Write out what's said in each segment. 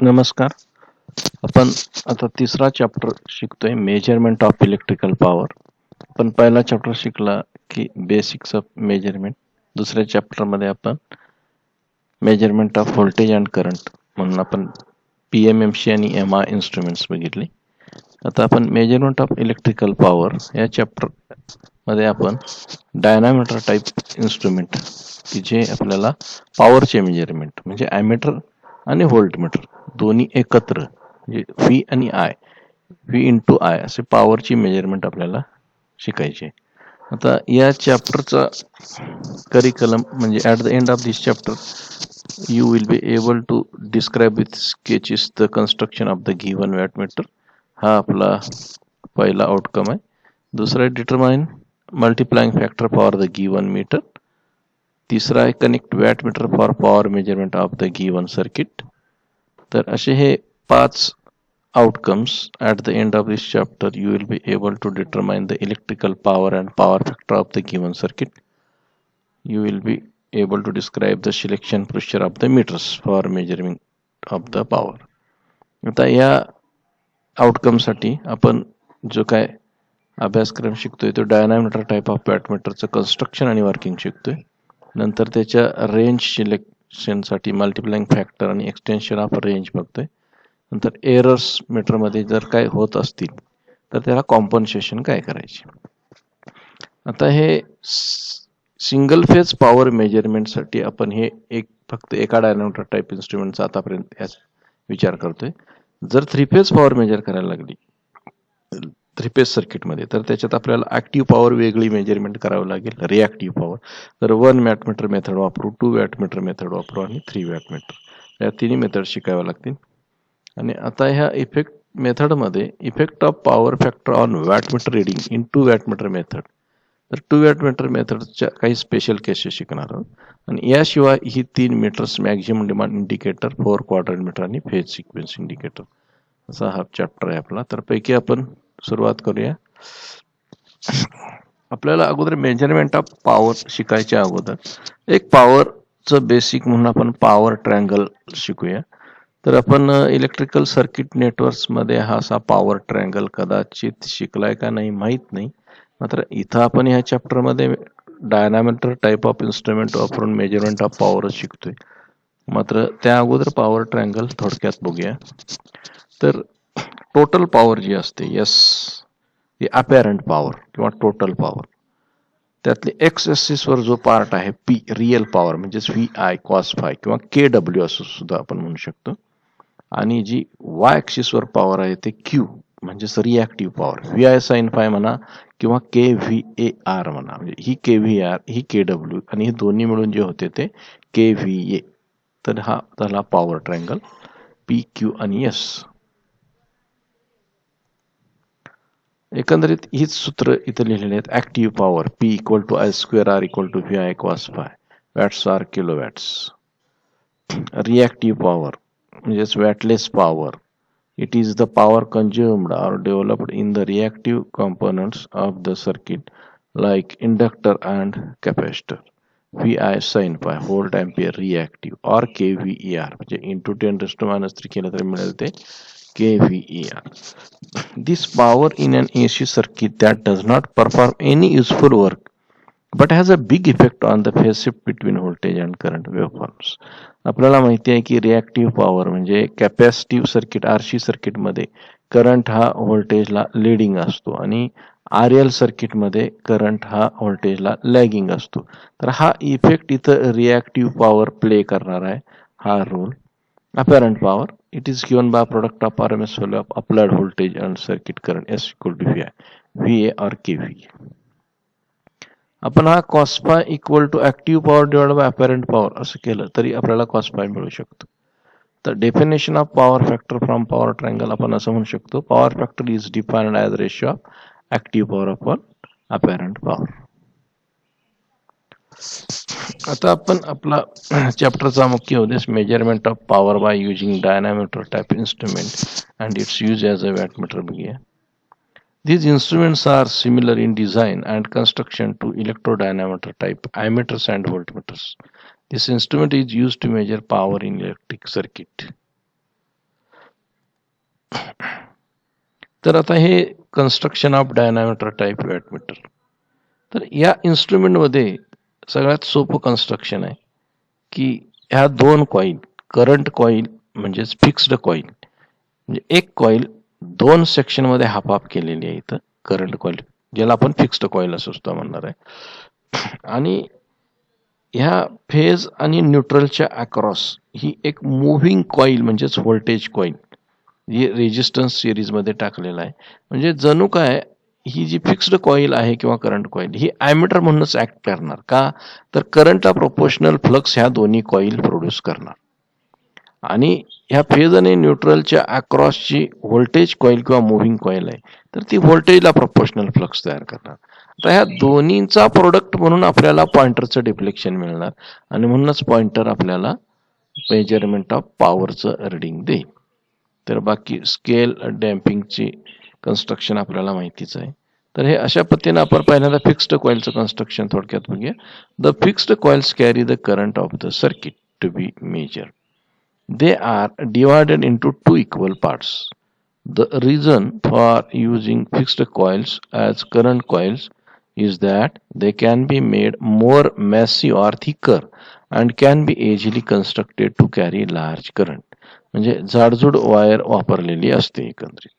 नमस्कार. आपण आता तिसरा चॅप्टर शिकतोय, मेजरमेंट ऑफ इलेक्ट्रिकल पॉवर. आपण पहिला चॅप्टर शिकला की बेसिक्स ऑफ मेजरमेंट. दुसऱ्या चॅप्टरमध्ये आपण measurement off voltage and current म्हणून आपण PMMC आणि MI इन्स्ट्रुमेंट्स बघितले. आता आपण मेजरमेंट ऑफ इलेक्ट्रिकल पॉवर या चॅप्टर मध्ये आपण डायनामीटर टाईप इन्स्ट्रुमेंट की जे आपल्याला पॉवरचे मेजरमेंट म्हणजे ॲमीटर आणि व्होल्टमीटर दोन्ही एकत्र म्हणजे व्ही आणि आय, व्ही इंटू आय असे पॉवरची मेजरमेंट आपल्याला शिकायचे. आता या चॅप्टरचा करिक्युलम म्हणजे at the end of this chapter you will be able to describe with sketches the construction of the given wattmeter. हा आपला पहिला आउटकम आहे. दुसरा determine multiplying factor for the given meter. तिसरा आहे connect wattmeter for power measurement of the given circuit. तर असे हे 5 outcomes. At the end of this chapter you will be able to determine the electrical power and power factor of the given circuit. You will be able to describe the selection procedure of the meters for measuring of the power. आता या outcome साठी आपण जो काय अभ्यासक्रम शिकतोय तो डायनामीटर type of वॅटमीटरचं construction आणि वर्किंग शिकतोय. नंतर त्याच्या रेंज सिलेक्शनसाठी मल्टिप्लाइंग फॅक्टर आणि एक्सटेन्शन ऑफ रेंज बघतोय. नंतर एरर्स मीटरमध्ये जर काय होत असतील तर त्याला कॉम्पन्सेशन काय करायचे. आता हे सिंगल फेज पॉवर मेजरमेंटसाठी आपण हे फक्त एका डायनामीटर टाईप इन्स्ट्रुमेंटचा आतापर्यंत विचार करतोय. जर 3 फेज पॉवर मेजर करायला लागली 3 फेज सर्किटमध्ये तर त्याच्यात आपल्याला ॲक्टिव्ह पॉवर वेगळी मेजरमेंट करावं लागेल, रिॲक्टिव्ह पॉवर. तर 1 वॅटमीटर मेथड वापरू, 2 वॅटमीटर मेथड वापरू आणि 3 वॅटमीटर या तिन्ही मेथड शिकाव्या लागतील. आणि आता ह्या इफेक्ट मेथडमध्ये effect of power factor on wattmeter reading in 2 wattmeter method. तर 2 वॅटमीटर मेथडच्या काही स्पेशल केसेस शिकणार आहोत. आणि याशिवाय ही 3 meters maximum demand indicator, 4 quadrant meter आणि फेज सिक्वेन्स इंडिकेटर असा हा चॅप्टर आहे आपला. तर पैकी आपण सुरुवात करूया. आपल्याला अगोदर मेजरमेंट ऑफ पॉवर शिकायच्या अगोदर एक पॉवरचं बेसिक म्हणून आपण पॉवर ट्रँगल शिकूया. तर आपण इलेक्ट्रिकल सर्किट नेटवर्क्समध्ये हा असा पॉवर ट्रँगल कदाचित शिकलाय का नाही माहीत नाही. मात्र इथं आपण ह्या चॅप्टरमध्ये डायनामीटर टाईप ऑफ इन्स्ट्रुमेंट वापरून मेजरमेंट ऑफ पॉवर शिकतोय. मात्र त्या अगोदर पॉवर ट्रँगल थोडक्यात बघूया. तर टोटल पॉवर जी असते ही अपॅरंट पॉवर किंवा टोटल पॉवर, त्यातले एक्स ॲक्सिसवर जो पार्ट आहे पी रिअल पॉवर म्हणजेच VI कॉस फाय किंवा KW असं सुद्धा आपण म्हणू शकतो. आणि जी वाय ॲक्सिसवर पॉवर आहे ते क्यू म्हणजेच reactive power, VI sine phi म्हणा किंवा KVAR म्हणा. म्हणजे ही KVAR ही KW आणि हे दोन्ही मिळून जे होते ते KVA. तर हा झाला पॉवर ट्रँगल PQ आणि S. एकंदरीत हीच सूत्र इथं लिहिलेली आहेत. Active power P = I² R = VI cos phi, watts or kilowatts. Reactive power म्हणजेच wattless power, it is the power consumed or developed in the reactive components of the circuit like inductor and capacitor. VI sin phi volt ampere reactive or KVAR म्हणजे into 10⁻³ केलं तर मिळेल ते KVAR. This power in an AC circuit that does not perform any useful work but has a big effect on the phase shift between voltage and current waveforms. आपल्याला माहिती आहे की reactive power म्हणजे capacitive circuit RC सर्किटमध्ये current हा व्होल्टेजला leading असतो आणि RL सर्किटमध्ये करंट हा व्होल्टेजला लॅगिंग असतो. तर हा इफेक्ट इथं रिॲक्टिव्ह पॉवर प्ले करणार आहे. हा role apparent power, it is given by product of RMS value of applied voltage and circuit current S = VI, VA or KVA. आपण हा cos phi = active power divided by apparent power असं केलं तरी आपल्याला cos phi मिळू शकतो. तर definition of power factor from power triangle आपण असं म्हणू शकतो, power factor is defined as ratio of active power upon apparent power. आता आपण आपला चॅप्टरचा मुख्य उद्देश measurement of power by using dynamometer type instrument and its use as a wattmeter बघूया. These instruments are similar in design and construction to electrodynamometer type ammeters and voltmeters. This instrument is used to measure power in electric circuit. तर आता हे construction of डायनामीटर type wattmeter. तर या इन्स्ट्रुमेंटमध्ये सगळ्यात सोपं construction आहे की ह्या दोन कॉईल, करंट कॉईल म्हणजेच फिक्स्ड कॉईल, म्हणजे एक कॉईल दोन सेक्शनमध्ये हाफ हाफ केलेली आहे इथं करंट कॉईल, ज्याला आपण फिक्स्ड कॉईल असं सुद्धा म्हणणार आहे. आणि ह्या फेज आणि न्यूट्रलच्या अक्रॉस ही एक मुव्हिंग कॉईल म्हणजेच व्होल्टेज कॉईल ही रेजिस्टन्स सिरीजमध्ये टाकलेला आहे. म्हणजे जणू काय ही जी फिक्स्ड कॉईल आहे किंवा करंट कॉईल ही ॲमीटर म्हणूनच ऍक्ट करणार. का तर करंटला प्रोपोर्शनल फ्लक्स ह्या दोन्ही कॉईल प्रोड्यूस करणार. आणि ह्या फेज आणि न्यूट्रलच्या अक्रॉसची व्होल्टेज कॉईल किंवा मुव्हिंग कॉईल आहे, तर ती व्होल्टेजला प्रोपोर्शनल फ्लक्स तयार करणार. आता ह्या दोन्हींचा प्रोडक्ट म्हणून आपल्याला पॉइंटरचं डिफ्लेक्शन मिळणार आणि म्हणूनच पॉइंटर आपल्याला मेजरमेंट ऑफ पॉवरचं रिडिंग देईल. तर बाकी स्केल डॅम्पिंगची कन्स्ट्रक्शन आपल्याला माहितीच आहे. तर हे अशा पद्धतीने आपण पहिल्यांदा फिक्स्ड कॉईलचं कन्स्ट्रक्शन थोडक्यात बघूया. The fixed coils carry the current of the circuit to be measured. They are divided into two equal parts. The reason for using fixed coils as current coils is that they can be made more massive or thicker and can be easily constructed to carry large current. म्हणजे जाडजूड wire वापरलेली असते एकंदरीत.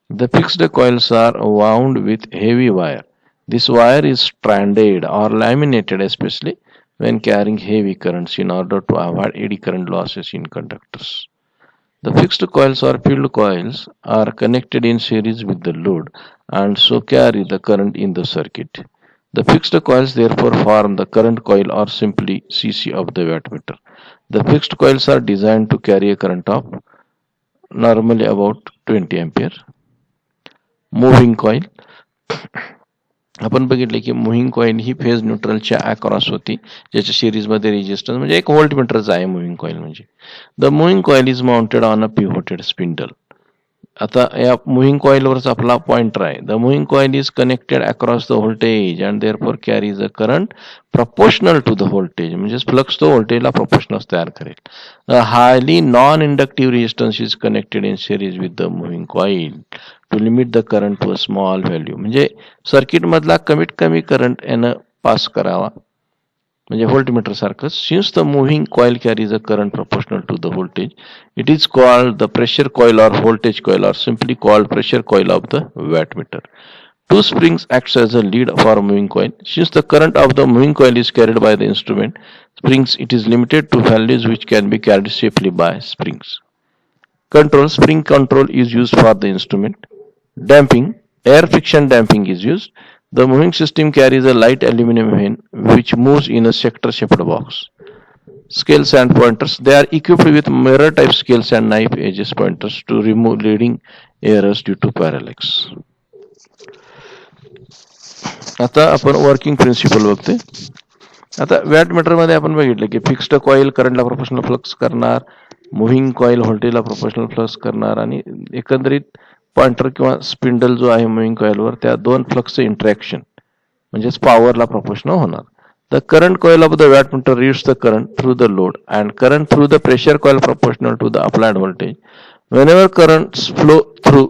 The fixed coils are wound with heavy wire. This wire is stranded or laminated especially when carrying heavy currents in order to avoid eddy current losses in conductors. The fixed coils or field coils are connected in series with the load and so carry the current in the circuit. The fixed coils therefore form the current coil or simply CC of the wattmeter. The fixed coils are designed to carry a current of normally about 20 ampere. Moving coil. आपण बघितले की moving coil ही phase न्यूट्रलच्या across होती, ज्याच्या सिरीजमध्ये resistance म्हणजे एक व्होल्टमीटरचा आहे मुव्हिंग कॉईल म्हणजे. The moving coil is mounted on a pivoted spindle. आता या मुव्हिंग कॉईलवरच आपला पॉइंटर आहे. The moving coil is connected across the voltage and therefore carries a current proportional to the voltage, म्हणजे फ्लक्स तो व्होल्टेजला proportional तयार करेल. A highly non inductive resistance is connected in series with the moving coil to limit the current to a small value. म्हणजे circuit मधला कमीत कमी current यानं पास करावा, म्हणजे व्होल्टमीटर सारखं. Since the moving coil carries a current proportional to the voltage, it is called the pressure coil or voltage coil or simply called pressure coil of the wattmeter. Two springs acts as a lead for moving coil. Since the current of the moving coil is carried by the instrument springs, it is limited to values which can be carried safely by springs. Control. Spring control is used for the instrument. Damping. Air friction damping is used. The moving system carries a light aluminum vane which moves in a sector-shaped box. Scales and pointers. They are equipped with mirror-type scales and knife edges pointers to remove leading errors due to parallax. आता आपण working principle बघतोय. आता वॅटमीटरमध्ये आपण बघितलं की fixed coil करंटला proportional flux करणार, moving coil व्होल्टेजला प्रोपोर्शनल फ्लक्स करणार आणि एकंदरीत पॉइंटर किंवा स्पिंडल जो आहे मुव्हिंग कॉईलवर त्या दोन फ्लक्सचं इंटरॅक्शन म्हणजेच पॉवरला प्रोपोर्शनल होणार. The current coil of the wattmeter reads the current through the load and current through the pressure coil proportional to the applied voltage. Whenever currents flow through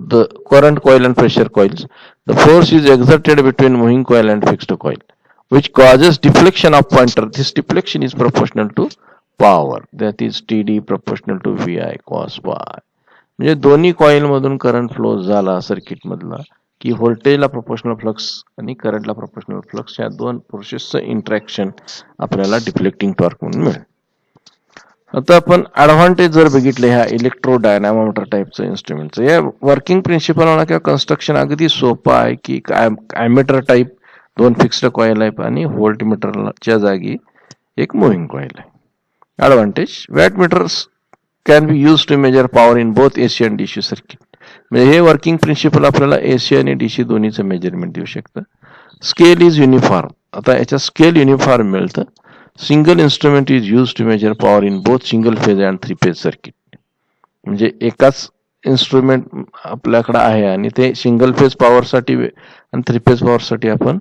the current coil and pressure coils, the force is exerted between moving coil and fixed coil, which causes deflection of pointer. This deflection is proportional to power, that is TD proportional to VI cos phi. म्हणजे दोन्ही coil मधून current flow झाला circuit मधला की व्होल्टेजला proportional flux आणि करंटला proportional flux या दोन प्रोसेसचं इंटरॅक्शन आपल्याला डिफ्लेक्टिंग टॉर्क म्हणून मिळेल. आता आपण ॲडव्हान्टेज जर बघितले ह्या इलेक्ट्रो डायनामोमीटर टाईपचं इन्स्ट्रुमेंटचं, या वर्किंग प्रिन्सिपल म्हणा किंवा कन्स्ट्रक्शन अगदी सोपं आहे की ॲमीटर टाईप दोन फिक्स्ड कॉईल आहे आणि व्होल्टमीटरच्या जागी एक मुव्हिंग कॉईल आहे. Advantage. Wattmeters can be use to measure power in both AC and DC circuit. म्हणजे हे वर्किंग प्रिन्सिपल आपल्याला एसी आणि डीसी दोन्हीचं मेजरमेंट देऊ शकतं. Scale is uniform. आता याच्या स्केल युनिफॉर्म मिळतं. Single instrument is use to measure power in both single phase and three phase circuit. म्हणजे एकाच इन्स्ट्रुमेंट आपल्याकडे आहे आणि ते सिंगल फेज पॉवरसाठी आणि थ्री फेज पॉवरसाठी आपण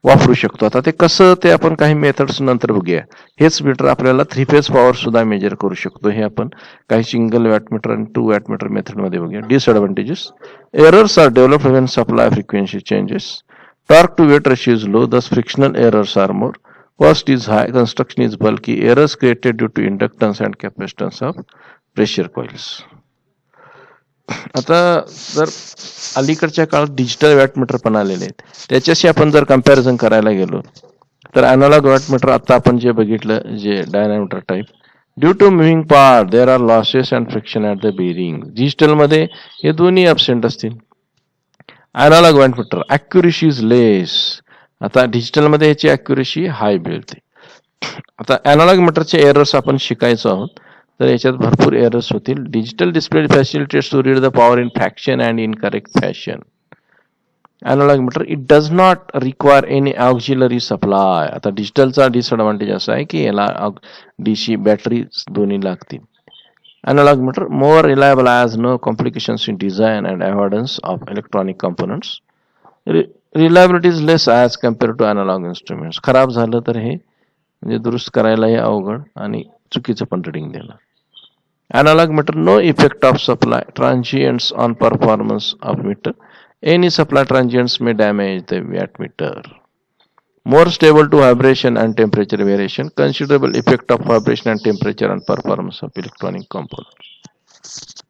वापरू शकतो. आता ते कसं ते आपण काही मेथड्स नंतर बघूया. हेच मीटर आपल्याला 3 फेज पॉवर सुद्धा मेजर करू शकतो. हे आपण काही सिंगल वॅटमीटर आणि 2 वॅटमीटर मेथडमध्ये बघूया. Disadvantages: errors are developed when supply frequency changes. Torque to weight ratio is low, thus frictional errors are more. Cost is high, construction is bulky, errors created due to inductance and capacitance of pressure coils. आता जर अलीकडच्या काळात digital wattmeter पण आलेले आहेत, त्याच्याशी आपण जर कम्पॅरिझन करायला गेलो तर अॅनालॉग वॅटमीटर आता आपण जे बघितलं, जे dynamometer type, due to moving part there are losses and friction at the bearing. डिजिटलमध्ये हे दोन्ही ॲबसेंट असतील. Analog wattmeter accuracy is less. आता डिजिटलमध्ये याची ॲक्युरेसी हाय मिळते. आता अॅनालॉग मीटरचे एरर्स आपण शिकायचो आहोत, तर याच्यात भरपूर एरर्स होतील. Digital display facilitates to read the power in fraction and in correct fashion. Analog meter it does not require any auxiliary supply. आता डिजिटलचा डिसएडव्हांटेज असा आहे की याला डीसी बॅटरी दोन्ही लागतील. Analog meter more reliable as no complications in design and avoidance of electronic components. Reliability is less as compared to analog instruments. खराब झालं तर हे म्हणजे दुरुस्त करायलाही अवघड आणि चुकीचं पण रिडिंग देणं. Analog meter no effect of supply transients on performance of meter. Any supply transients may damage the wattmeter. More stable to vibration and temperature variation. Considerable effect of vibration and temperature on performance of electronic components.